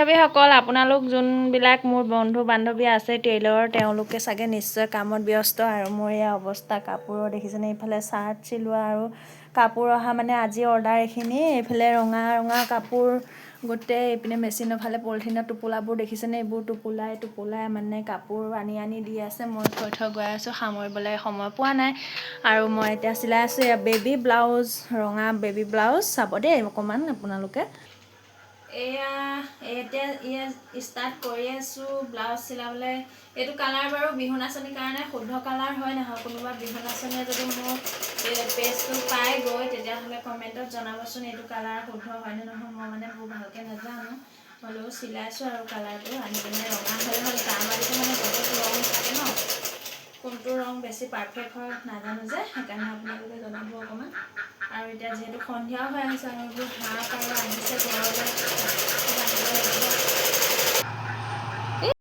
সকল আপোনালোক যোনবিলাক মোৰ বন্ধু বান্ধৱী আছে টেইলৰ তেওঁলোকে চাগে নিশ্চয় কামত ব্যস্ত আৰু মোৰ এয়া অৱস্থা কাপোৰৰ দেখিছেনে এইফালে চাৰ্ট চিলোৱা আৰু কাপোৰ অহা মানে আজি অৰ্ডাৰ এইখিনি এইফালে ৰঙা ৰঙা কাপোৰ গোটেই এইপিনে মেচিনৰ ফালে পলিথিনৰ টোপোলাবোৰ দেখিছেনে এইবোৰ টোপোলাই মানে কাপোৰ আনি দি আছে মই থৈ গৈ আছোঁ সামৰিবলৈ সময় পোৱা নাই আৰু মই এতিয়া চিলাই আছোঁ এয়া বেবী ব্লাউজ ৰঙা বেবী ব্লাউজ চাব দেই অকণমান আপোনালোকে এতিয়া ষ্টাৰ্ট কৰি আছোঁ ব্লাউজ চিলাবলৈ এইটো কালাৰ বাৰু বিহু নাচনীৰ কাৰণে শুদ্ধ কালাৰ হয় নহয় কোনোবা বিহু নাচনীয়ে যদি মোৰ পেজটো পাই গৈ তেতিয়াহ'লে কমেণ্টত জনাবচোন এইটো কালাৰ শুদ্ধ হয়নে নহয় মই মানে বৰ ভালকৈ নাজানো হ'লেও চিলাইছোঁ আৰু কালাৰটো আনি পিনে ৰঙা হ'লে হ'ল কামাৰিটো মানে বহুত ৰং থাকে ন কোনটো ৰং বেছি পাৰফেক্ট হয় নাজানো যে সেইকাৰণে আপোনালোকে জনাব অকণমান আৰু এতিয়া যিহেতু সন্ধিয়াও হৈ আহিছে আৰু এইবোৰ হাঁহ পাৰ আহিছে ঘৰলৈ